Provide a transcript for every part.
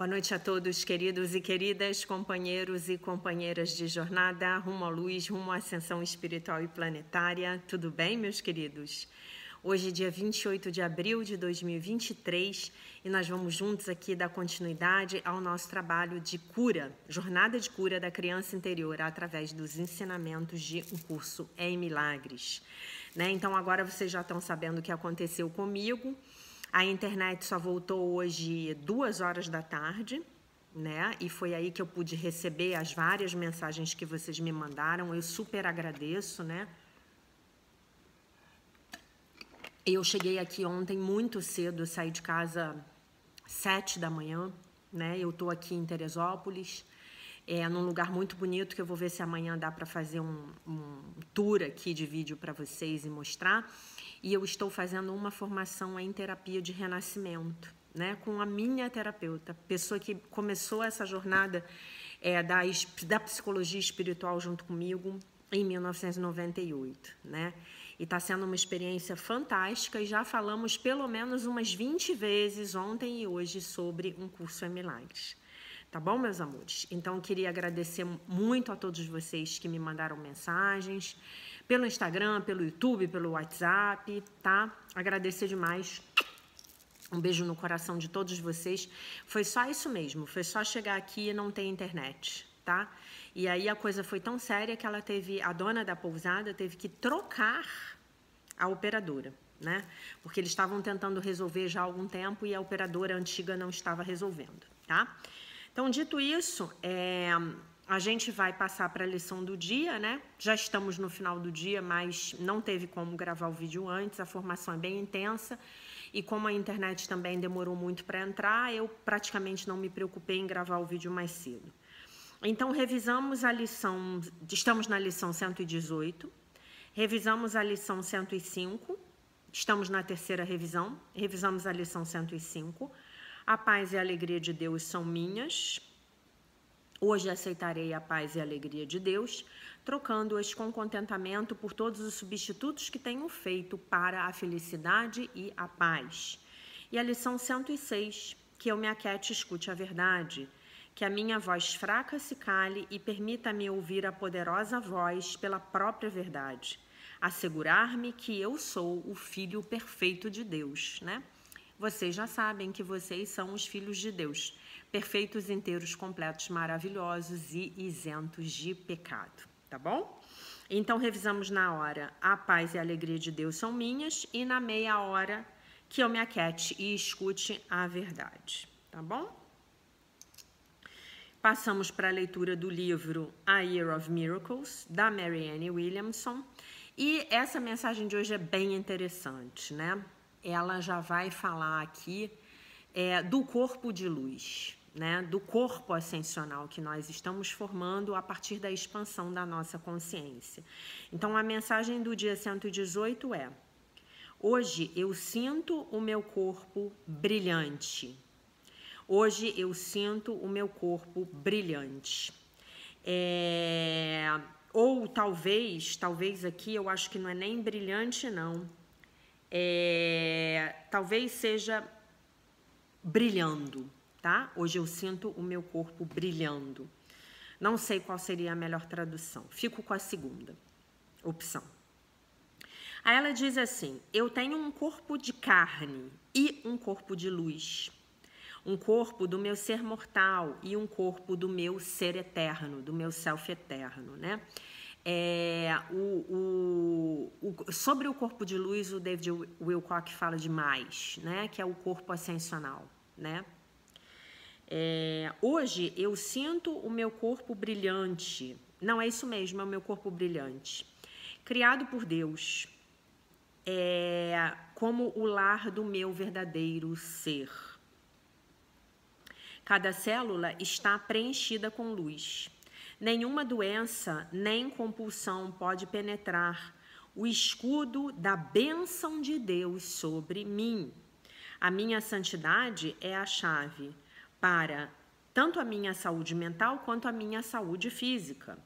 Boa noite a todos, queridos e queridas, companheiros e companheiras de jornada, rumo à luz, rumo à ascensão espiritual e planetária. Tudo bem, meus queridos? Hoje, dia 28 de abril de 2023, e nós vamos juntos aqui dar continuidade ao nosso trabalho de cura, jornada de cura da criança interior, através dos ensinamentos de um curso em milagres. Então, agora vocês já estão sabendo o que aconteceu comigo. A internet só voltou hoje 2 horas da tarde, E foi aí que eu pude receber as várias mensagens que vocês me mandaram. Eu super agradeço, Eu cheguei aqui ontem muito cedo, eu saí de casa 7 da manhã, Eu tô aqui em Teresópolis, num lugar muito bonito que eu vou ver se amanhã dá para fazer um tour aqui de vídeo para vocês e mostrar. E eu estou fazendo uma formação em terapia de renascimento, com a minha terapeuta, pessoa que começou essa jornada da psicologia espiritual junto comigo em 1998, E está sendo uma experiência fantástica e já falamos pelo menos umas 20 vezes ontem e hoje sobre um curso em milagres. Tá bom, meus amores? Então, eu queria agradecer muito a todos vocês que me mandaram mensagens, pelo Instagram, pelo YouTube, pelo WhatsApp, tá? Agradecer demais. Um beijo no coração de todos vocês. Foi só isso mesmo, foi só chegar aqui e não ter internet, tá? E aí a coisa foi tão séria que a dona da pousada teve que trocar a operadora, Porque eles estavam tentando resolver já há algum tempo e a operadora antiga não estava resolvendo, tá? Então, dito isso, a gente vai passar para a lição do dia, Já estamos no final do dia, mas não teve como gravar o vídeo antes, a formação é bem intensa e como a internet também demorou muito para entrar, eu praticamente não me preocupei em gravar o vídeo mais cedo. Então, revisamos a lição, estamos na lição 118, revisamos a lição 105, estamos na terceira revisão, revisamos a lição 105, a paz e a alegria de Deus são minhas. Hoje aceitarei a paz e a alegria de Deus, trocando-as com contentamento por todos os substitutos que tenho feito para a felicidade e a paz. E a lição 106, que eu me aquiete e escute a verdade, que a minha voz fraca se cale e permita-me ouvir a poderosa voz pela própria verdade, assegurar-me que eu sou o Filho perfeito de Deus, Vocês já sabem que vocês são os filhos de Deus, perfeitos, inteiros, completos, maravilhosos e isentos de pecado, tá bom? Então, revisamos na hora, a paz e a alegria de Deus são minhas, e na meia hora, que eu me aquiete e escute a verdade, tá bom? Passamos para a leitura do livro A Year of Miracles, da Marianne Williamson, e essa mensagem de hoje é bem interessante, Ela já vai falar aqui do corpo de luz, do corpo ascensional que nós estamos formando a partir da expansão da nossa consciência. Então, a mensagem do dia 118 é: hoje eu sinto o meu corpo brilhante. Hoje eu sinto o meu corpo brilhante. Ou talvez aqui eu acho que não é nem brilhante, não. Talvez seja brilhando, tá? Hoje eu sinto o meu corpo brilhando. Não sei qual seria a melhor tradução. Fico com a segunda opção. Aí ela diz assim: eu tenho um corpo de carne e um corpo de luz. Um corpo do meu ser mortal e um corpo do meu ser eterno, do meu self eterno, Sobre o corpo de luz, o David Wilcock fala demais, Que é o corpo ascensional, Hoje eu sinto o meu corpo brilhante. Não, é isso mesmo, é o meu corpo brilhante. Criado por Deus, como o lar do meu verdadeiro ser. Cada célula está preenchida com luz. Nenhuma doença nem compulsão pode penetrar o escudo da bênção de Deus sobre mim. A minha santidade é a chave para tanto a minha saúde mental quanto a minha saúde física.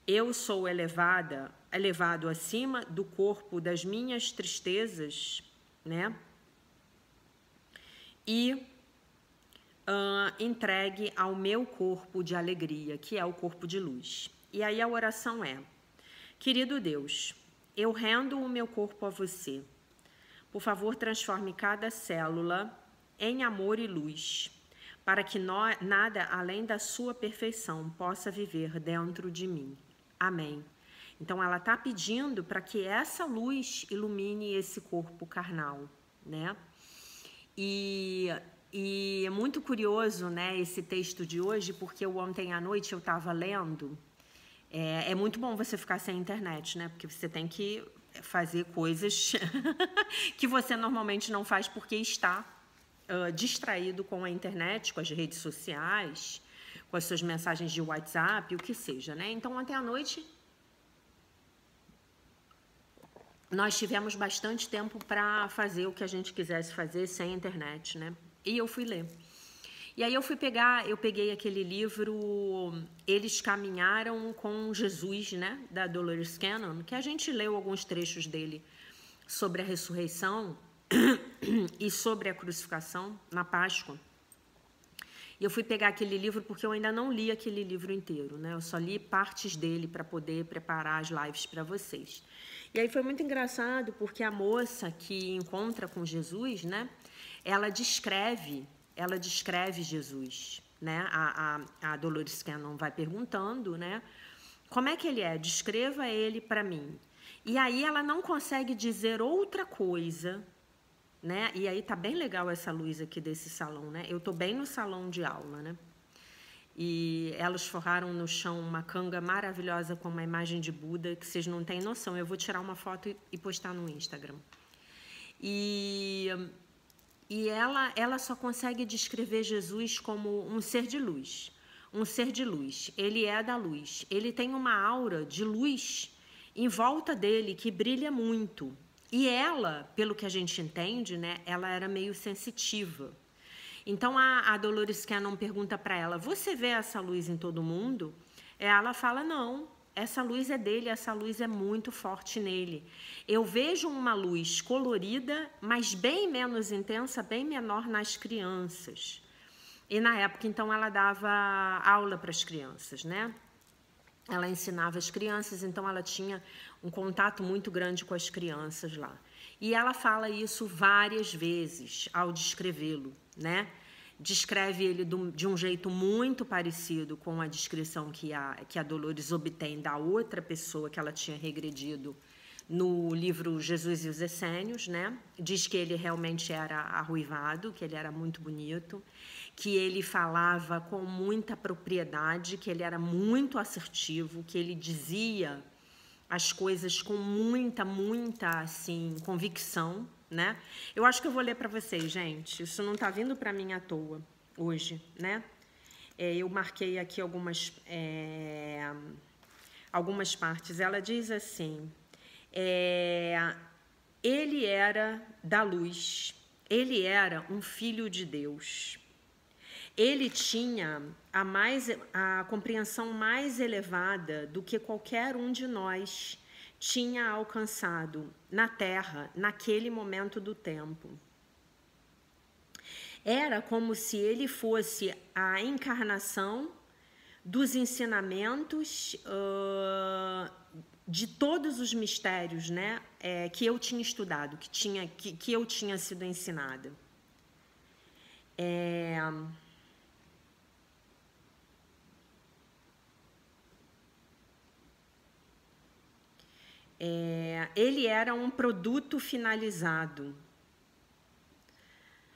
Eu sou elevado acima do corpo das minhas tristezas, E entregue ao meu corpo de alegria, que é o corpo de luz. E aí a oração é: querido Deus, eu rendo o meu corpo a você. Por favor, transforme cada célula em amor e luz, para que nada além da sua perfeição possa viver dentro de mim. Amém. Então, ela está pedindo para que essa luz ilumine esse corpo carnal, né? E é muito curioso, né, esse texto de hoje, porque ontem à noite eu estava lendo. É muito bom você ficar sem internet, né? Porque você tem que fazer coisas que você normalmente não faz porque está distraído com a internet, com as redes sociais, com as suas mensagens de WhatsApp, o que seja, né? Então, ontem à noite, nós tivemos bastante tempo para fazer o que a gente quisesse fazer sem internet, né? E eu fui ler. E aí eu peguei aquele livro Eles Caminharam com Jesus, né? Da Dolores Cannon, que a gente leu alguns trechos dele sobre a ressurreição e sobre a crucificação na Páscoa. E eu fui pegar aquele livro porque eu ainda não li aquele livro inteiro, né? Eu só li partes dele para poder preparar as lives para vocês. E aí foi muito engraçado porque a moça que encontra com Jesus, né? Ela descreve Jesus, né? A Dolores Cannon vai perguntando, né? Como é que ele é? Descreva ele para mim. E aí ela não consegue dizer outra coisa, né? E aí tá bem legal essa luz aqui desse salão, né? Eu tô bem no salão de aula, né? E elas forraram no chão uma canga maravilhosa com uma imagem de Buda, que vocês não têm noção. Eu vou tirar uma foto e postar no Instagram. E ela só consegue descrever Jesus como um ser de luz. Um ser de luz. Ele é da luz. Ele tem uma aura de luz em volta dele que brilha muito. E ela, pelo que a gente entende, né, ela era meio sensitiva. Então, a Dolores Cannon pergunta para ela, você vê essa luz em todo mundo? Ela fala, não, essa luz é dele, essa luz é muito forte nele. Eu vejo uma luz colorida, mas bem menos intensa, bem menor nas crianças. E na época, então, ela dava aula para as crianças, né? Ela ensinava as crianças, então ela tinha um contato muito grande com as crianças lá. E ela fala isso várias vezes ao descrevê-lo, né? Descreve ele de um jeito muito parecido com a descrição que a Dolores obtém da outra pessoa que ela tinha regredido no livro Jesus e os Essênios, né? Diz que ele realmente era arruivado, que ele era muito bonito, que ele falava com muita propriedade, que ele era muito assertivo, que ele dizia as coisas com muita, assim, convicção, né? Eu acho que eu vou ler para vocês, gente. Isso não está vindo para mim à toa hoje, né? Eu marquei aqui algumas partes. Ela diz assim, ele era da luz, ele era um filho de Deus. Ele tinha a compreensão mais elevada do que qualquer um de nós tinha alcançado na Terra, naquele momento do tempo. Era como se ele fosse a encarnação dos ensinamentos de todos os mistérios, né, que eu tinha estudado, que eu tinha sido ensinada. Ele era um produto finalizado.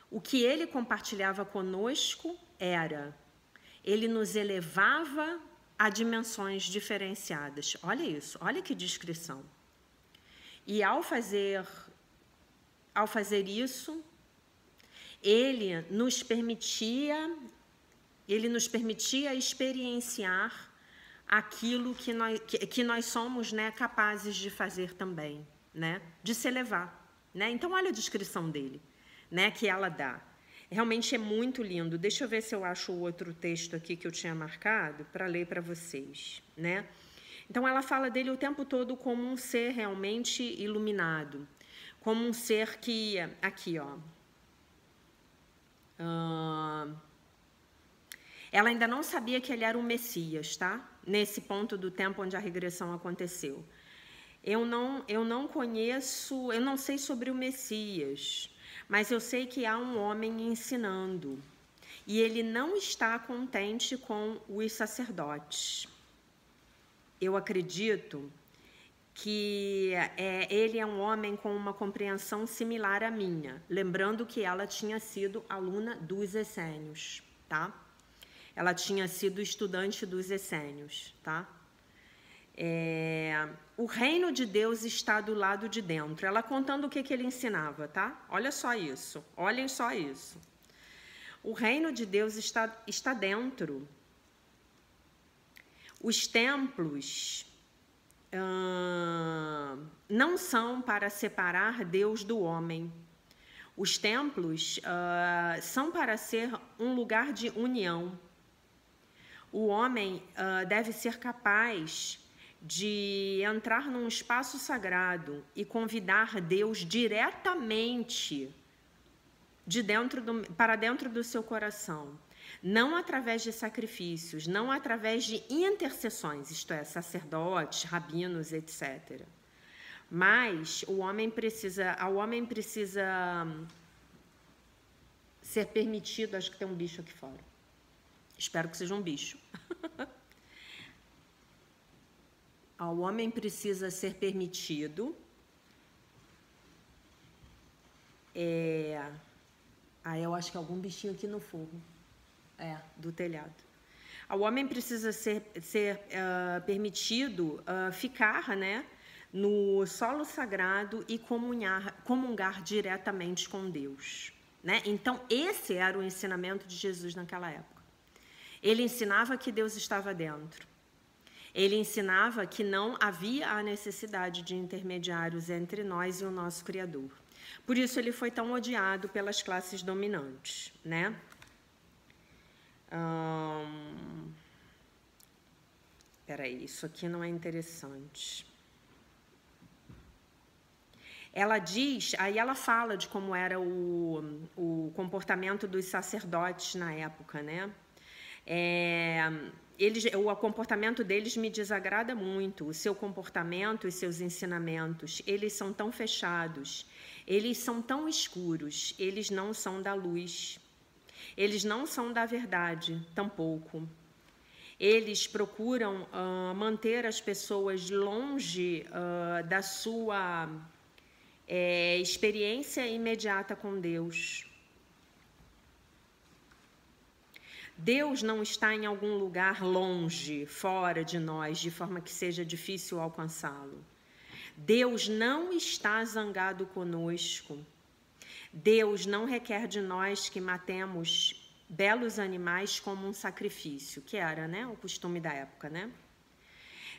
O que ele compartilhava conosco ele nos elevava a dimensões diferenciadas. Olha isso, olha que descrição. E ao fazer isso, ele nos permitia experienciar aquilo que nós somos, né, capazes de fazer também, né, de se elevar, né? Então olha a descrição dele, né, que ela dá. Realmente é muito lindo. Deixa eu ver se eu acho o outro texto aqui que eu tinha marcado para ler para vocês, né? Então ela fala dele o tempo todo como um ser realmente iluminado, como um ser que aqui, ó. Ela ainda não sabia que ele era o Messias, tá? Nesse ponto do tempo onde a regressão aconteceu. Eu não conheço, eu não sei sobre o Messias, mas eu sei que há um homem ensinando. E ele não está contente com os sacerdotes. Eu acredito que ele é um homem com uma compreensão similar à minha, lembrando que ela tinha sido aluna dos essênios, tá? Ela tinha sido estudante dos essênios, tá? O reino de Deus está do lado de dentro. Ela contando o que ele ensinava, tá? Olha só isso, olhem só isso. O reino de Deus está dentro. Os templos não são para separar Deus do homem. Os templos são para ser um lugar de união. O homem deve ser capaz de entrar num espaço sagrado e convidar Deus diretamente para dentro do seu coração. Não através de sacrifícios, não através de intercessões, isto é, sacerdotes, rabinos, etc. Mas ao homem precisa ser permitido, acho que tem um bicho aqui fora. Espero que seja um bicho. Ao homem precisa ser permitido eu acho que é algum bichinho aqui no forro. Do telhado. Ao homem precisa ser permitido ficar, né, no solo sagrado e comungar diretamente com Deus, né? Então, esse era o ensinamento de Jesus naquela época. Ele ensinava que Deus estava dentro. Ele ensinava que não havia a necessidade de intermediários entre nós e o nosso Criador. Por isso, ele foi tão odiado pelas classes dominantes, né? Peraí, isso aqui não é interessante. Ela diz, aí ela fala de como era o comportamento dos sacerdotes na época, né? O comportamento deles me desagrada muito. O seu comportamento e seus ensinamentos, eles são tão fechados, eles são tão escuros, eles não são da luz. Eles não são da verdade, tampouco. Eles procuram manter as pessoas longe da sua experiência imediata com Deus. Deus não está em algum lugar longe, fora de nós, de forma que seja difícil alcançá-lo. Deus não está zangado conosco. Deus não requer de nós que matemos belos animais como um sacrifício, que era, né, o costume da época, né?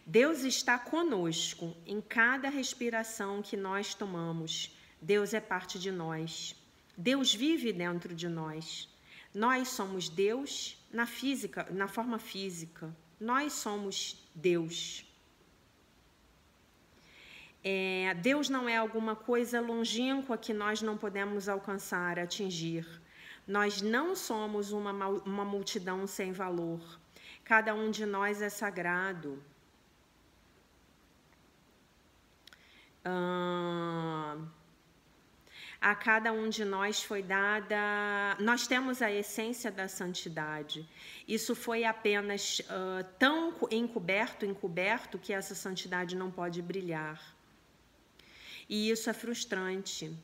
Deus está conosco em cada respiração que nós tomamos. Deus é parte de nós. Deus vive dentro de nós. Nós somos Deus na física, na forma física. Nós somos Deus. Deus não é alguma coisa longínqua que nós não podemos alcançar, atingir. Nós não somos uma multidão sem valor. Cada um de nós é sagrado. A cada um de nós foi dada... Nós temos a essência da santidade. Isso foi apenas tão encoberto, que essa santidade não pode brilhar. E isso é frustrante.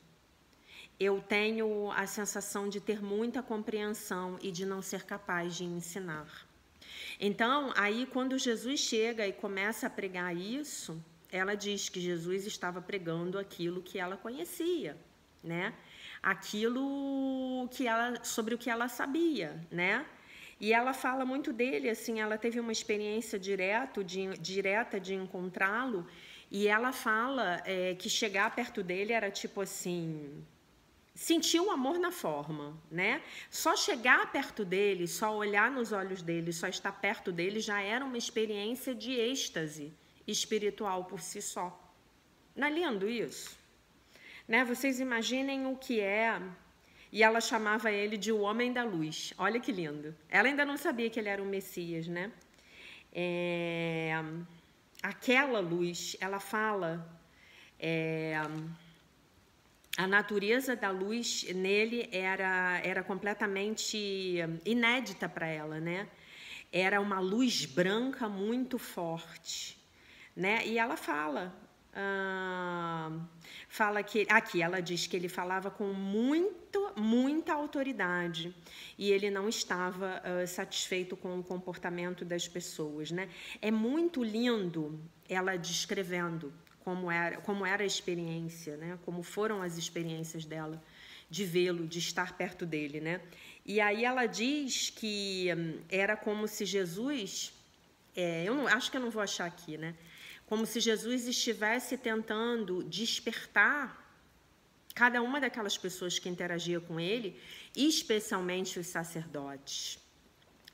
Eu tenho a sensação de ter muita compreensão e de não ser capaz de ensinar. Então, aí quando Jesus chega e começa a pregar isso, ela diz que Jesus estava pregando aquilo que ela conhecia, né? Aquilo sobre o que ela sabia, né? E ela fala muito dele, assim, ela teve uma experiência direta de encontrá-lo. E ela fala que chegar perto dele era tipo assim, sentir o amor na forma, né? Só chegar perto dele, só olhar nos olhos dele, só estar perto dele já era uma experiência de êxtase espiritual por si só. Não é lindo isso? Né? Vocês imaginem o que é E ela chamava ele de o homem da luz. Olha que lindo. Ela ainda não sabia que ele era o Messias, né? Aquela luz, ela fala... a natureza da luz nele era completamente inédita para ela, né? Era uma luz branca muito forte, né? E ela fala que aqui ela diz que ele falava com muita autoridade e ele não estava satisfeito com o comportamento das pessoas, né? É muito lindo ela descrevendo como era a experiência, né? Como foram as experiências dela de vê-lo, de estar perto dele, né? E aí ela diz que era como se Jesus, acho que eu não vou achar aqui, né? Como se Jesus estivesse tentando despertar cada uma daquelas pessoas que interagia com ele, especialmente os sacerdotes.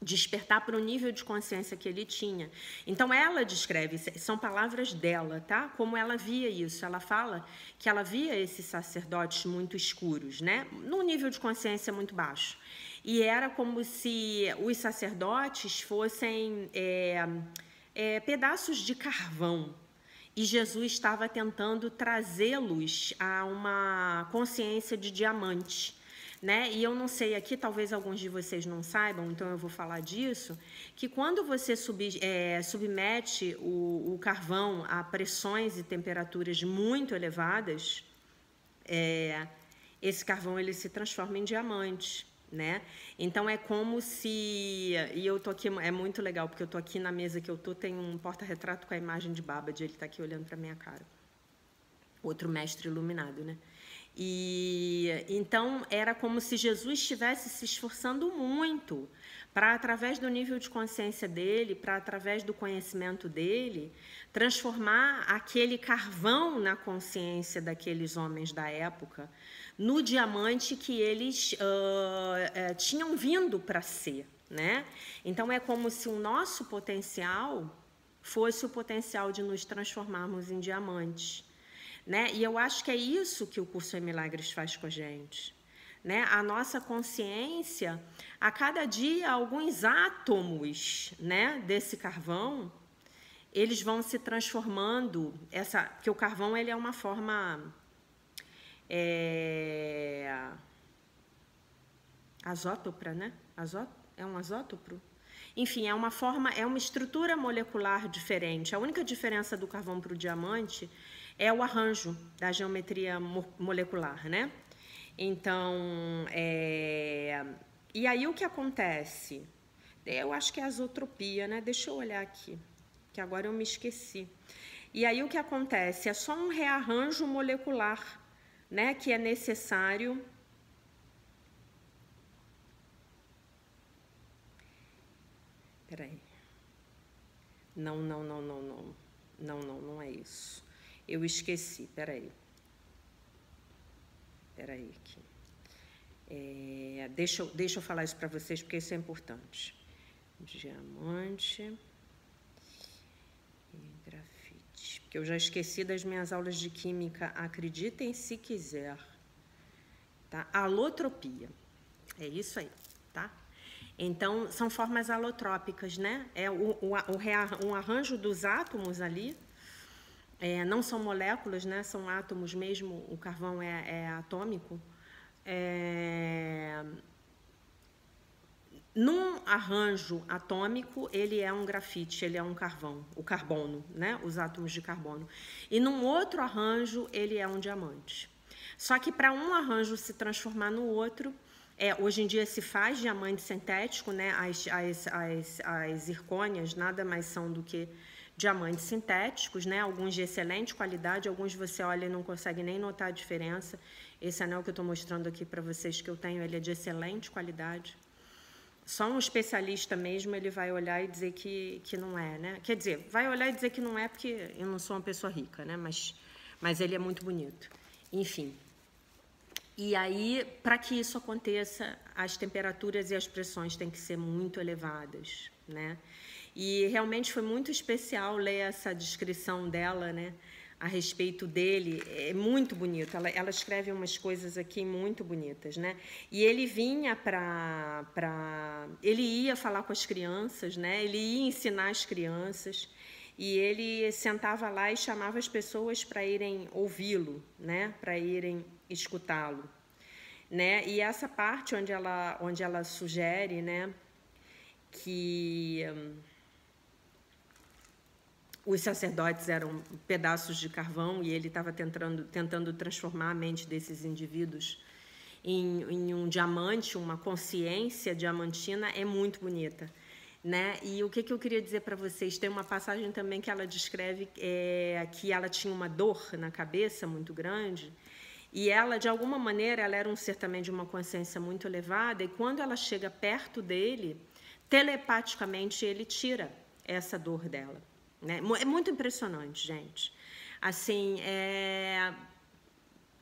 Despertar para o nível de consciência que ele tinha. Então, ela descreve, são palavras dela, tá? Como ela via isso. Ela fala que ela via esses sacerdotes muito escuros, né? Num nível de consciência muito baixo. E era como se os sacerdotes fossem pedaços de carvão. E Jesus estava tentando trazê-los a uma consciência de diamante. Né? E eu não sei aqui, talvez alguns de vocês não saibam, então eu vou falar disso, que quando você submete o carvão a pressões e temperaturas muito elevadas, esse carvão ele se transforma em diamante, né? Então é como se... E eu tô aqui, é muito legal, porque eu tô aqui na mesa que eu tô, tem um porta-retrato com a imagem de Babbage, ele tá aqui olhando para minha cara. Outro mestre iluminado, né? E então era como se Jesus estivesse se esforçando muito para, através do nível de consciência dele, para, através do conhecimento dele, transformar aquele carvão na consciência daqueles homens da época no diamante que eles tinham vindo para ser, né? Então é como se o nosso potencial fosse o potencial de nos transformarmos em diamantes. Né? E eu acho que é isso que o Curso em Milagres faz com a gente. Né? A nossa consciência, a cada dia, alguns átomos, né, desse carvão, eles vão se transformando, porque o carvão ele é uma forma azótopra, né? É um azótopo? Enfim, é uma estrutura molecular diferente. A única diferença do carvão para o diamante é o arranjo da geometria molecular, né? Então, e aí o que acontece? Eu acho que é azotropia, né? Deixa eu olhar aqui, que agora eu me esqueci. E aí o que acontece? É só um rearranjo molecular, né? Que é necessário... Peraí. Não é isso. Eu esqueci, peraí aqui. Deixa eu falar isso para vocês, porque isso é importante. Diamante e grafite. Porque eu já esqueci das minhas aulas de química, acreditem se quiser. Tá? Alotropia. É isso aí, tá? Então, são formas alotrópicas, né? É um arranjo dos átomos ali. Não são moléculas, né? São átomos mesmo, o carvão é atômico. Num arranjo atômico, ele é um grafite, ele é um carvão, o carbono, né? Os átomos de carbono. E num outro arranjo, ele é um diamante. Só que para um arranjo se transformar no outro, hoje em dia se faz diamante sintético, né? As zircônias nada mais são do que diamantes sintéticos, né? Alguns de excelente qualidade, alguns você olha e não consegue nem notar a diferença. Esse anel que eu estou mostrando aqui para vocês que eu tenho, ele é de excelente qualidade. Só um especialista mesmo, ele vai olhar e dizer que não é, né? Quer dizer, vai olhar e dizer que não é porque eu não sou uma pessoa rica, né? Mas ele é muito bonito. Enfim. E aí, para que isso aconteça, as temperaturas e as pressões têm que ser muito elevadas, né? E realmente foi muito especial ler essa descrição dela, né? a respeito dele, é muito bonito. Ela escreve umas coisas aqui muito bonitas, né? E ele vinha ele ia falar com as crianças, né? Ele ia ensinar as crianças e ele sentava lá e chamava as pessoas para irem ouvi-lo, né? Para irem escutá-lo, né? E essa parte onde ela sugere, né? Que os sacerdotes eram pedaços de carvão e ele estava tentando transformar a mente desses indivíduos em um diamante, uma consciência diamantina, é muito bonita, né? E o que eu queria dizer para vocês, tem uma passagem também que ela descreve que ela tinha uma dor na cabeça muito grande e ela, de alguma maneira, ela era um ser também de uma consciência muito elevada e quando ela chega perto dele, telepaticamente ele tira essa dor dela. Né? É muito impressionante, gente. Assim, é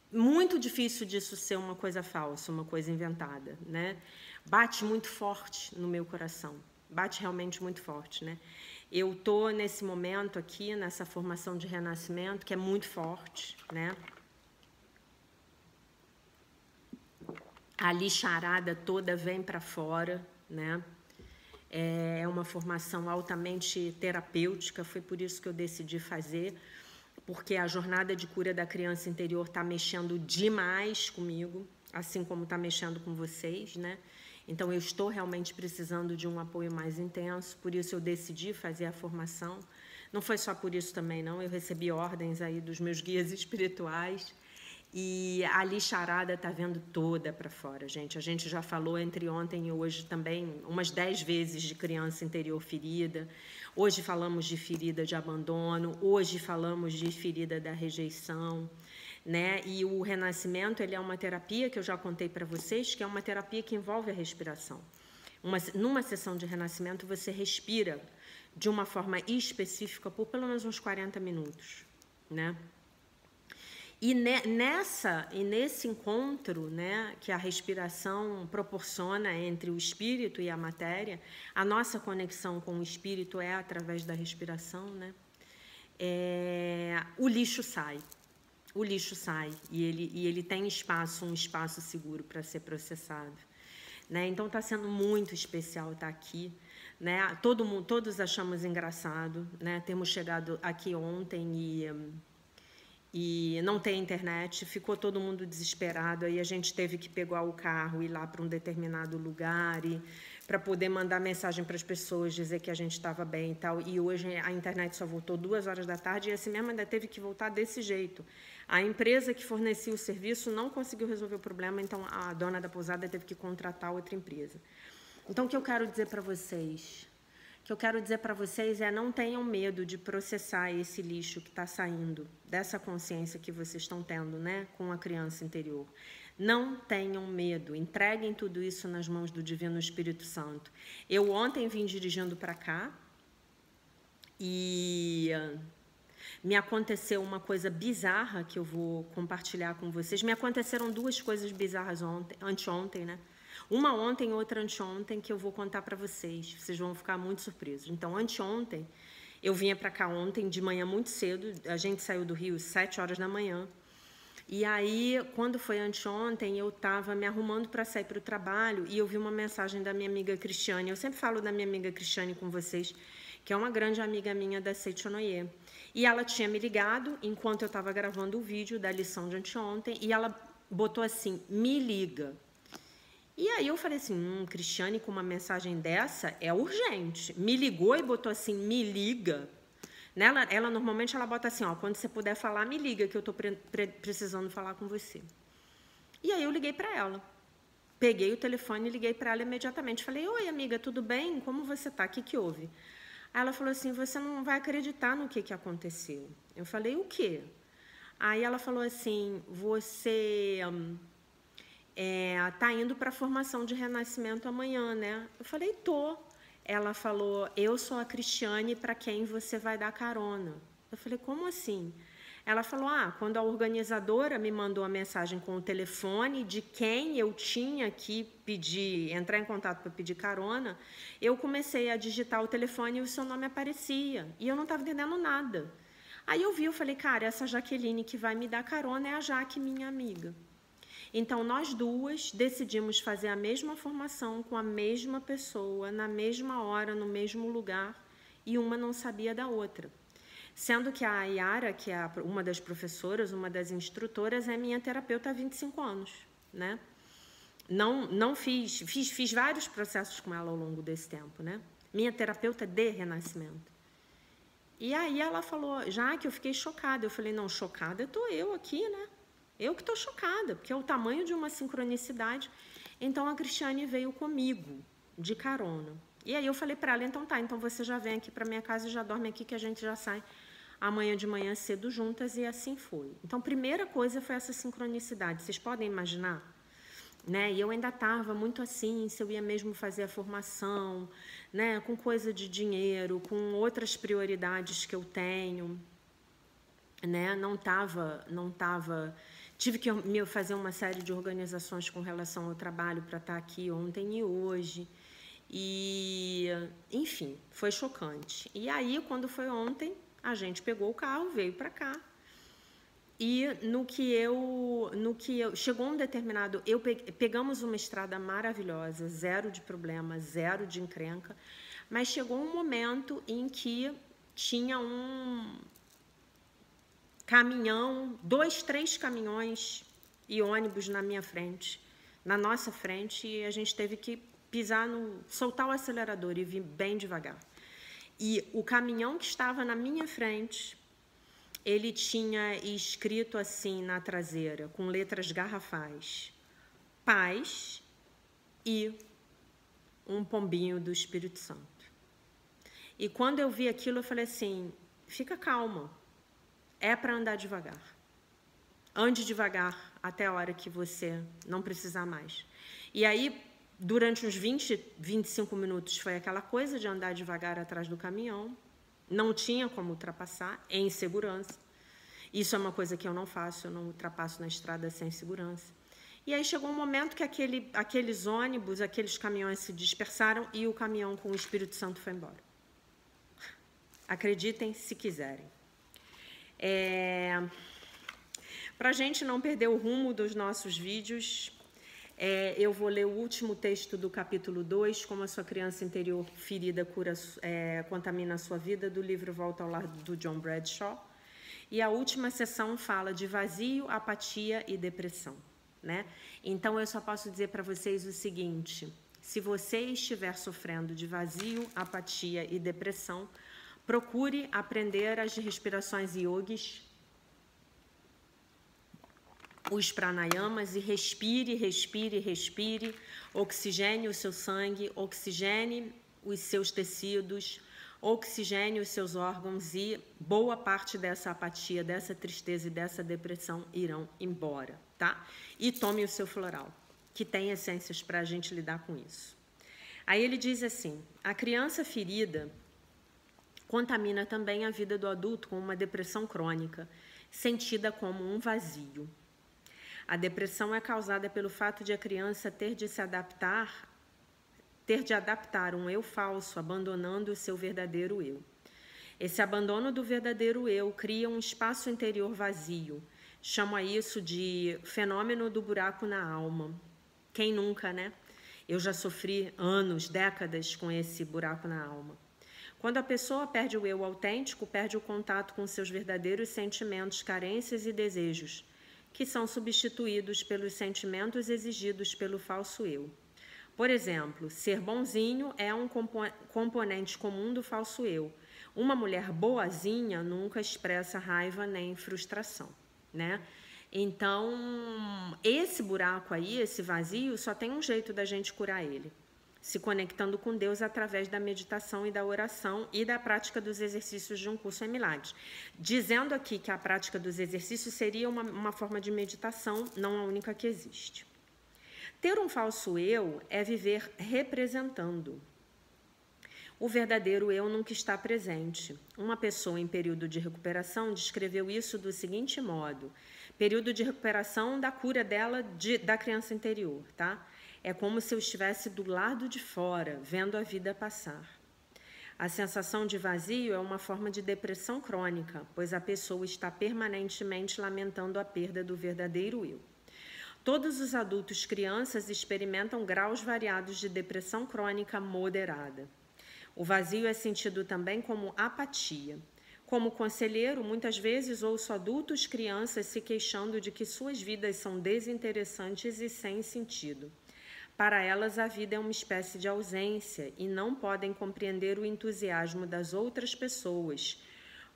muito difícil disso ser uma coisa falsa, uma coisa inventada, né? Bate muito forte no meu coração, bate realmente muito forte, né? Eu estou nesse momento aqui, nessa formação de renascimento, que é muito forte, né? A lixarada toda vem para fora, né? É uma formação altamente terapêutica, foi por isso que eu decidi fazer, porque a jornada de cura da criança interior está mexendo demais comigo, assim como está mexendo com vocês, né? Então, eu estou realmente precisando de um apoio mais intenso, por isso eu decidi fazer a formação. Não foi só por isso também, não, eu recebi ordens aí dos meus guias espirituais, e a lixarada está vendo toda para fora, gente. A gente já falou entre ontem e hoje também umas 10 vezes de criança interior ferida. Hoje falamos de ferida de abandono. Hoje falamos de ferida da rejeição, né? E o renascimento, ele é uma terapia que eu já contei para vocês, que é uma terapia que envolve a respiração. Numa sessão de renascimento, você respira de uma forma específica por pelo menos uns 40 minutos, né? E nesse encontro, né, que a respiração proporciona entre o espírito e a matéria, a nossa conexão com o espírito é através da respiração, né? O lixo sai. O lixo sai e ele tem um espaço seguro para ser processado, né? Então está sendo muito especial estar aqui, né? Todos achamos engraçado, né? Temos chegado aqui ontem e não tem internet, ficou todo mundo desesperado, aí a gente teve que pegar o carro e ir lá para um determinado lugar para poder mandar mensagem para as pessoas, dizer que a gente estava bem e tal, e hoje a internet só voltou 2 horas da tarde e assim mesmo ainda teve que voltar desse jeito. A empresa que fornecia o serviço não conseguiu resolver o problema, então a dona da pousada teve que contratar outra empresa. Então, o que eu quero dizer para vocês? O que eu quero dizer para vocês é não tenham medo de processar esse lixo que está saindo dessa consciência que vocês estão tendo, né, com a criança interior. Não tenham medo, entreguem tudo isso nas mãos do Divino Espírito Santo. Eu ontem vim dirigindo para cá e me aconteceu uma coisa bizarra que eu vou compartilhar com vocês. Me aconteceram 2 coisas bizarras anteontem, né? Uma ontem e outra anteontem que eu vou contar para vocês. Vocês vão ficar muito surpresos. Então, anteontem, eu vinha para cá ontem de manhã muito cedo. A gente saiu do Rio às 7 horas da manhã. E aí, quando foi anteontem, eu estava me arrumando para sair para o trabalho e eu vi uma mensagem da minha amiga Cristiane. Eu sempre falo da minha amiga Cristiane com vocês, que é uma grande amiga minha da Seichonoye. E ela tinha me ligado enquanto eu estava gravando o vídeo da lição de anteontem e ela botou assim, me liga. E aí eu falei assim, Cristiane com uma mensagem dessa é urgente. Me ligou e botou assim, me liga. Ela normalmente ela bota assim, ó, quando você puder falar, me liga que eu estou precisando falar com você. E aí eu liguei para ela. Peguei o telefone e liguei para ela imediatamente. Falei, oi amiga, tudo bem? Como você está? O que houve? Aí ela falou assim, você não vai acreditar no que aconteceu. Eu falei, o quê? Aí ela falou assim, você tá indo para a formação de renascimento amanhã, né? Eu falei, tô. Ela falou, eu sou a Cristiane para quem você vai dar carona. Eu falei, como assim? Ela falou, quando a organizadora me mandou a mensagem com o telefone de quem eu tinha que entrar em contato para pedir carona, eu comecei a digitar o telefone e o seu nome aparecia. E eu não estava entendendo nada. Aí eu vi, eu falei, cara, essa Jaqueline que vai me dar carona é a Jaque, minha amiga. Então, nós duas decidimos fazer a mesma formação com a mesma pessoa, na mesma hora, no mesmo lugar, e uma não sabia da outra. Sendo que a Yara, que é uma das professoras, uma das instrutoras, é minha terapeuta há 25 anos, né? Não fiz vários processos com ela ao longo desse tempo, né? Minha terapeuta de renascimento. E aí ela falou, já que eu fiquei chocada. Eu falei, não, chocada estou eu aqui, né? Eu que estou chocada, porque é o tamanho de uma sincronicidade. Então, a Cristiane veio comigo, de carona. E aí eu falei para ela, então tá, então você já vem aqui para minha casa e já dorme aqui, que a gente já sai amanhã de manhã cedo juntas, e assim foi. Então, primeira coisa foi essa sincronicidade. Vocês podem imaginar? Né? E eu ainda estava muito assim, se eu ia mesmo fazer a formação, né? Com coisa de dinheiro, com outras prioridades que eu tenho, né? Não estava. Tive que me fazer uma série de organizações com relação ao trabalho para estar aqui ontem e hoje. E, enfim, foi chocante. E aí, quando foi ontem, a gente pegou o carro, veio para cá. E no que eu chegou um determinado, pegamos uma estrada maravilhosa, zero de problema, zero de encrenca, mas chegou um momento em que tinha um caminhão, 2, 3 caminhões e ônibus na minha frente, na nossa frente, e a gente teve que soltar o acelerador e vir bem devagar. E o caminhão que estava na minha frente, ele tinha escrito assim na traseira, com letras garrafais, paz e um pombinho do Espírito Santo. E quando eu vi aquilo, eu falei assim, fica calma, é para andar devagar. Ande devagar até a hora que você não precisar mais. E aí, durante uns 20, 25 minutos, foi aquela coisa de andar devagar atrás do caminhão. Não tinha como ultrapassar, em segurança. Isso é uma coisa que eu não faço, eu não ultrapasso na estrada sem segurança. E aí chegou um momento que aqueles ônibus, aqueles caminhões se dispersaram e o caminhão com o Espírito Santo foi embora. Acreditem se quiserem. Para a gente não perder o rumo dos nossos vídeos, eu vou ler o último texto do capítulo 2, Como a Sua Criança Interior Ferida Contamina a Sua Vida, do livro Volta ao Lar, do John Bradshaw. E a última sessão fala de vazio, apatia e depressão, né? Então, eu só posso dizer para vocês o seguinte, se você estiver sofrendo de vazio, apatia e depressão, procure aprender as respirações yogis, os pranayamas, e respire, respire, respire, oxigene o seu sangue, oxigene os seus tecidos, oxigene os seus órgãos e boa parte dessa apatia, dessa tristeza e dessa depressão irão embora, tá? E tome o seu floral, que tem essências para a gente lidar com isso. Aí ele diz assim, a criança ferida contamina também a vida do adulto com uma depressão crônica, sentida como um vazio. A depressão é causada pelo fato de a criança ter de adaptar um eu falso, abandonando o seu verdadeiro eu. Esse abandono do verdadeiro eu cria um espaço interior vazio. Chamo isso de fenômeno do buraco na alma. Quem nunca, né? Eu já sofri anos, décadas com esse buraco na alma. Quando a pessoa perde o eu autêntico, perde o contato com seus verdadeiros sentimentos, carências e desejos, que são substituídos pelos sentimentos exigidos pelo falso eu. Por exemplo, ser bonzinho é um componente comum do falso eu. Uma mulher boazinha nunca expressa raiva nem frustração, né? Então, esse buraco aí, esse vazio, só tem um jeito da gente curar ele. Se conectando com Deus através da meditação e da oração e da prática dos exercícios de um curso em milagres. Dizendo aqui que a prática dos exercícios seria uma forma de meditação, não a única que existe. Ter um falso eu é viver representando. O verdadeiro eu nunca está presente. Uma pessoa em período de recuperação descreveu isso do seguinte modo: período de recuperação da cura dela da criança interior, tá? É como se eu estivesse do lado de fora, vendo a vida passar. A sensação de vazio é uma forma de depressão crônica, pois a pessoa está permanentemente lamentando a perda do verdadeiro eu. Todos os adultos crianças experimentam graus variados de depressão crônica moderada. O vazio é sentido também como apatia. Como conselheiro, muitas vezes ouço adultos crianças se queixando de que suas vidas são desinteressantes e sem sentido. Para elas, a vida é uma espécie de ausência e não podem compreender o entusiasmo das outras pessoas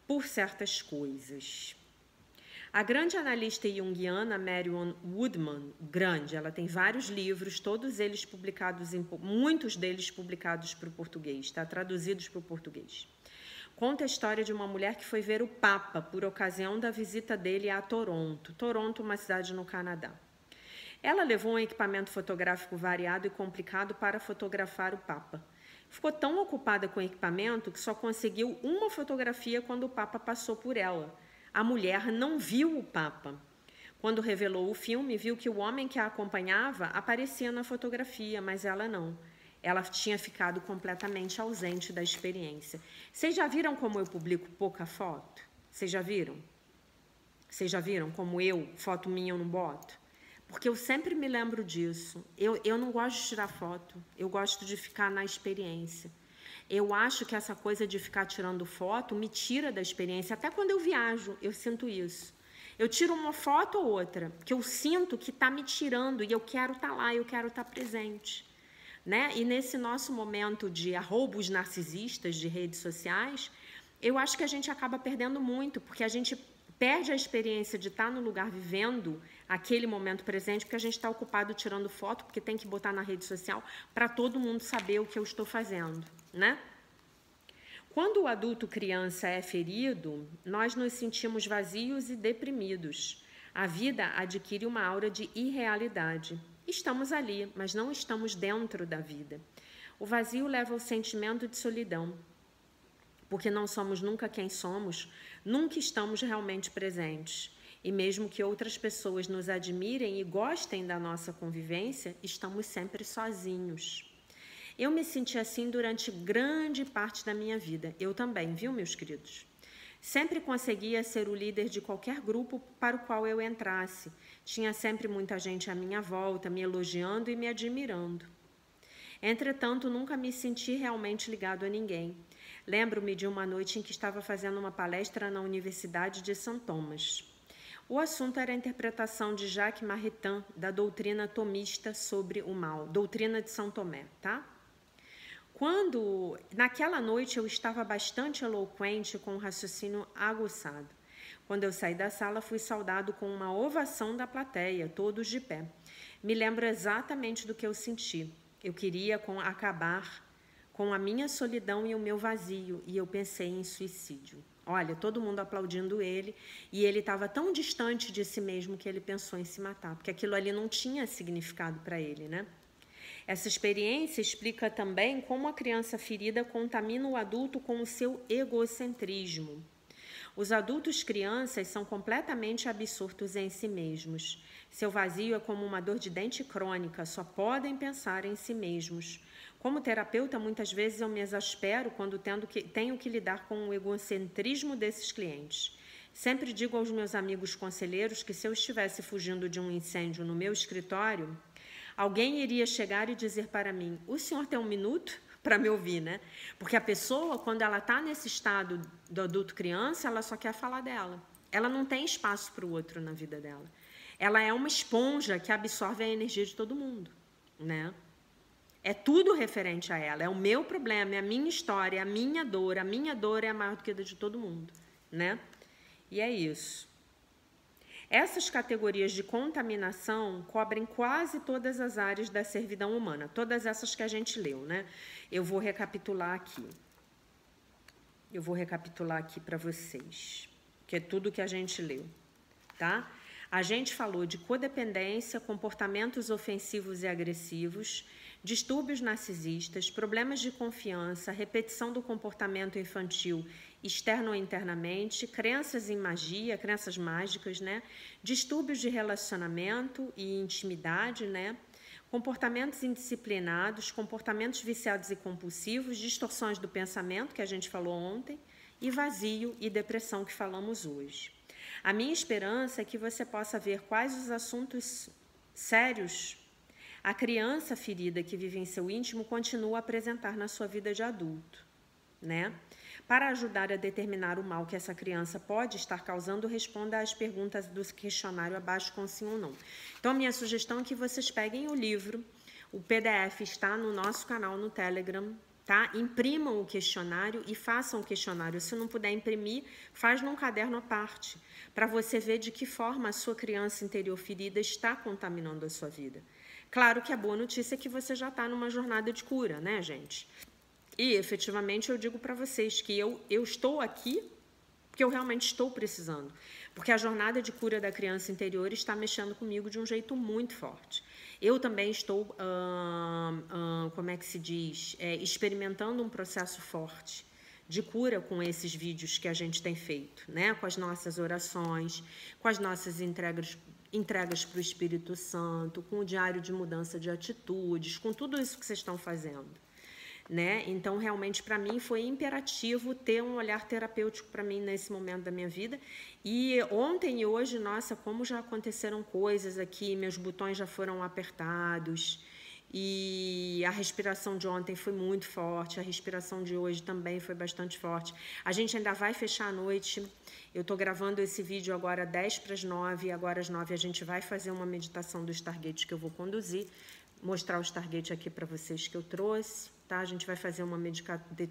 por certas coisas. A grande analista junguiana Marion Woodman, ela tem vários livros, todos eles publicados, muitos deles publicados para o português, traduzidos para o português. Conta a história de uma mulher que foi ver o Papa por ocasião da visita dele a Toronto. Toronto, uma cidade no Canadá. Ela levou um equipamento fotográfico variado e complicado para fotografar o Papa. Ficou tão ocupada com o equipamento que só conseguiu uma fotografia quando o Papa passou por ela. A mulher não viu o Papa. Quando revelou o filme, viu que o homem que a acompanhava aparecia na fotografia, mas ela não. Ela tinha ficado completamente ausente da experiência. Vocês já viram como eu publico pouca foto? Vocês já viram? Vocês já viram como foto minha eu não boto? Porque eu sempre me lembro disso. Eu não gosto de tirar foto, eu gosto de ficar na experiência. Eu acho que essa coisa de ficar tirando foto me tira da experiência. Até quando eu viajo, eu sinto isso. Eu tiro uma foto ou outra, que eu sinto que está me tirando e eu quero estar lá, eu quero estar presente. Né? E nesse nosso momento de arroubos narcisistas de redes sociais, eu acho que a gente acaba perdendo muito, porque a gente perde a experiência de estar no lugar vivendo aquele momento presente, porque a gente está ocupado tirando foto, porque tem que botar na rede social para todo mundo saber o que eu estou fazendo, né? Quando o adulto criança é ferido, nós nos sentimos vazios e deprimidos. A vida adquire uma aura de irrealidade. Estamos ali, mas não estamos dentro da vida. O vazio leva ao sentimento de solidão, porque não somos nunca quem somos, nunca estamos realmente presentes. E mesmo que outras pessoas nos admirem e gostem da nossa convivência, estamos sempre sozinhos. Eu me senti assim durante grande parte da minha vida. Eu também, viu, meus queridos? Sempre conseguia ser o líder de qualquer grupo para o qual eu entrasse. Tinha sempre muita gente à minha volta, me elogiando e me admirando. Entretanto, nunca me senti realmente ligado a ninguém. Lembro-me de uma noite em que estava fazendo uma palestra na Universidade de São Tomás. O assunto era a interpretação de Jacques Maritain da doutrina tomista sobre o mal, doutrina de São Tomé, tá? Naquela noite eu estava bastante eloquente, com um raciocínio aguçado. Quando eu saí da sala, fui saudado com uma ovação da plateia, todos de pé. Me lembro exatamente do que eu senti. Eu queria acabar com a minha solidão e o meu vazio, e eu pensei em suicídio. Olha, todo mundo aplaudindo ele, e ele estava tão distante de si mesmo que ele pensou em se matar, porque aquilo ali não tinha significado para ele, né? Essa experiência explica também como a criança ferida contamina o adulto com o seu egocentrismo. Os adultos crianças são completamente absortos em si mesmos. Seu vazio é como uma dor de dente crônica, só podem pensar em si mesmos. Como terapeuta, muitas vezes eu me exaspero quando tenho que lidar com o egocentrismo desses clientes. Sempre digo aos meus amigos conselheiros que se eu estivesse fugindo de um incêndio no meu escritório, alguém iria chegar e dizer para mim, o senhor tem um minuto para me ouvir, né? Porque a pessoa, quando ela está nesse estado do adulto criança, ela só quer falar dela. Ela não tem espaço para o outro na vida dela. Ela é uma esponja que absorve a energia de todo mundo, né? É tudo referente a ela, é o meu problema, é a minha história, é a minha dor é maior do que a de todo mundo, né? E é isso. Essas categorias de contaminação cobrem quase todas as áreas da servidão humana, todas essas que a gente leu, né? Eu vou recapitular aqui. Para vocês, que é tudo que a gente leu, tá? A gente falou de codependência, comportamentos ofensivos e agressivos, distúrbios narcisistas, problemas de confiança, repetição do comportamento infantil externo ou internamente, crenças em magia, crenças mágicas, né? Distúrbios de relacionamento e intimidade, né? comportamentos indisciplinados, comportamentos viciados e compulsivos, distorções do pensamento, que a gente falou ontem, e vazio e depressão, que falamos hoje. A minha esperança é que você possa ver quais os assuntos sérios a criança ferida que vive em seu íntimo continua a apresentar na sua vida de adulto, né? Para ajudar a determinar o mal que essa criança pode estar causando, responda às perguntas do questionário abaixo com sim ou não. Então, a minha sugestão é que vocês peguem o livro, o PDF está no nosso canal no Telegram, tá? Imprimam o questionário e façam o questionário. Se não puder imprimir, faz num caderno à parte, para você ver de que forma a sua criança interior ferida está contaminando a sua vida. Claro que a boa notícia é que você já está numa jornada de cura, né, gente? E, efetivamente, eu digo para vocês que eu estou aqui porque eu realmente estou precisando. Porque a jornada de cura da criança interior está mexendo comigo de um jeito muito forte. Eu também estou, como é que se diz, experimentando um processo forte de cura com esses vídeos que a gente tem feito, né? Com as nossas orações, com as nossas entregas para o Espírito Santo, com o diário de mudança de atitudes, com tudo isso que vocês estão fazendo, né? Então, realmente, para mim, foi imperativo ter um olhar terapêutico para mim nesse momento da minha vida. E ontem e hoje, nossa, como já aconteceram coisas aqui, meus botões já foram apertados, e a respiração de ontem foi muito forte, a respiração de hoje também foi bastante forte. A gente ainda vai fechar a noite. Eu estou gravando esse vídeo agora 10 para as 9, e agora às 9 a gente vai fazer uma meditação do Stargate que eu vou conduzir, mostrar o Stargate aqui para vocês que eu trouxe, tá? A gente vai fazer uma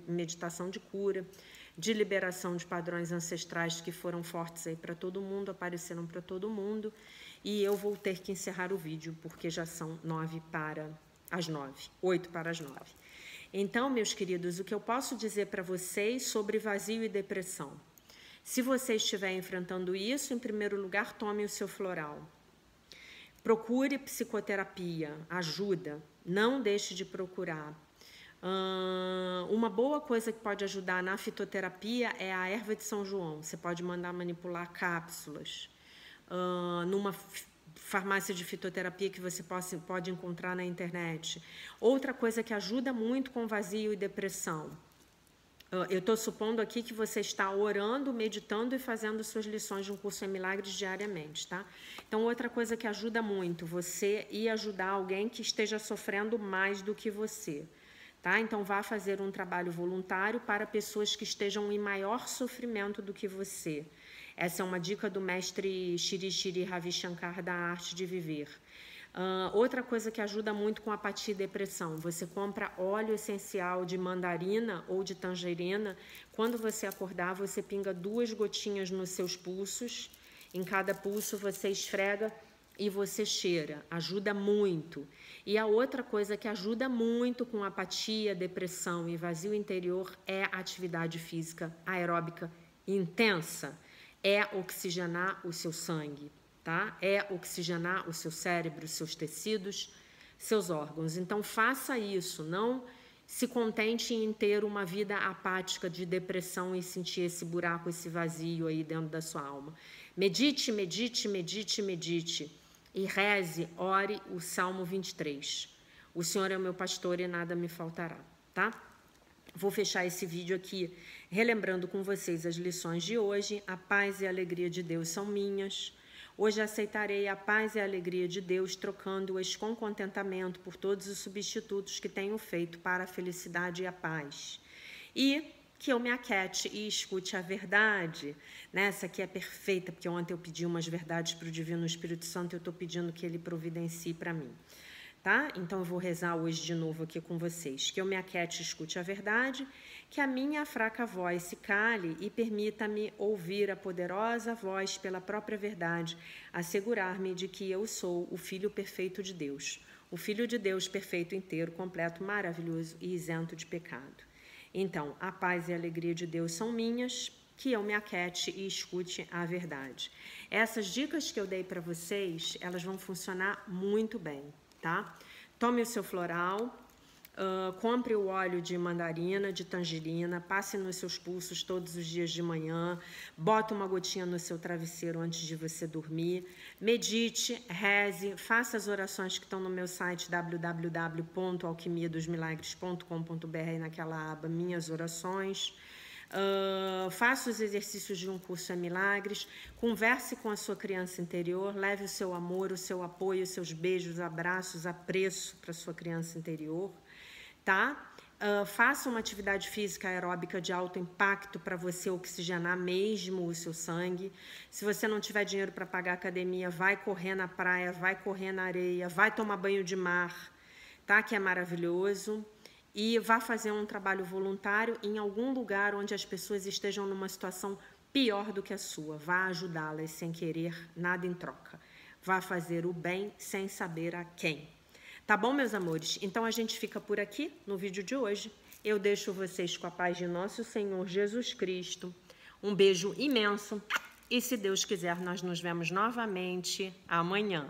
meditação de cura, de liberação de padrões ancestrais que foram fortes aí para todo mundo, apareceram para todo mundo, e eu vou ter que encerrar o vídeo, porque já são 8 para as 9. Então, meus queridos, o que eu posso dizer para vocês sobre vazio e depressão? Se você estiver enfrentando isso, em primeiro lugar, tome o seu floral. Procure psicoterapia, ajuda, não deixe de procurar. Uma boa coisa que pode ajudar na fitoterapia é a erva de São João. Você pode mandar manipular cápsulas. Numa farmácia de fitoterapia que você pode encontrar na internet. Outra coisa que ajuda muito com vazio e depressão. Eu estou supondo aqui que você está orando, meditando e fazendo suas lições de um curso em milagres diariamente, tá? Então, outra coisa que ajuda muito, você ir ajudar alguém que esteja sofrendo mais do que você, tá? Então, vá fazer um trabalho voluntário para pessoas que estejam em maior sofrimento do que você. Essa é uma dica do mestre Shri Shri Ravi Shankar da Arte de Viver. Outra coisa que ajuda muito com apatia e depressão, você compra óleo essencial de mandarina ou de tangerina. Quando você acordar, você pinga 2 gotinhas nos seus pulsos. Em cada pulso você esfrega e você cheira. Ajuda muito. E a outra coisa que ajuda muito com apatia, depressão e vazio interior é a atividade física aeróbica intensa. É oxigenar o seu sangue. Tá? É oxigenar o seu cérebro, os seus tecidos, seus órgãos. Então, faça isso. Não se contente em ter uma vida apática de depressão e sentir esse buraco, esse vazio aí dentro da sua alma. Medite, medite, medite, medite. E reze, ore o Salmo 23. O Senhor é o meu pastor e nada me faltará. Tá? Vou fechar esse vídeo aqui relembrando com vocês as lições de hoje. A paz e a alegria de Deus são minhas. Hoje aceitarei a paz e a alegria de Deus, trocando-as com contentamento por todos os substitutos que tenho feito para a felicidade e a paz. E que eu me aquiete e escute a verdade. Essa aqui é perfeita, porque ontem eu pedi umas verdades para o Divino Espírito Santo e eu estou pedindo que ele providencie para mim. Tá? Então, eu vou rezar hoje de novo aqui com vocês. Que eu me aquiete e escute a verdade, que a minha fraca voz se cale e permita-me ouvir a poderosa voz pela própria verdade, assegurar-me de que eu sou o Filho perfeito de Deus, o Filho de Deus perfeito, inteiro, completo, maravilhoso e isento de pecado. Então, a paz e a alegria de Deus são minhas, que eu me aquiete e escute a verdade. Essas dicas que eu dei para vocês, elas vão funcionar muito bem. Tá? Tome o seu floral, Compre o óleo de mandarina, de tangerina, passe nos seus pulsos todos os dias de manhã, bota uma gotinha no seu travesseiro antes de você dormir, medite, reze, faça as orações que estão no meu site www.alquimiadosmilagres.com.br, naquela aba Minhas Orações. Faça os exercícios de um curso em milagres, converse com a sua criança interior, leve o seu amor, o seu apoio, os seus beijos, abraços, apreço para a sua criança interior, tá? Faça uma atividade física aeróbica de alto impacto para você oxigenar mesmo o seu sangue. Se você não tiver dinheiro para pagar academia, vai correr na praia, vai correr na areia, vai tomar banho de mar, tá? Que é maravilhoso. E vá fazer um trabalho voluntário em algum lugar onde as pessoas estejam numa situação pior do que a sua. Vá ajudá-las sem querer nada em troca. Vá fazer o bem sem saber a quem. Tá bom, meus amores? Então a gente fica por aqui no vídeo de hoje. Eu deixo vocês com a paz de nosso Senhor Jesus Cristo. Um beijo imenso. E se Deus quiser, nós nos vemos novamente amanhã.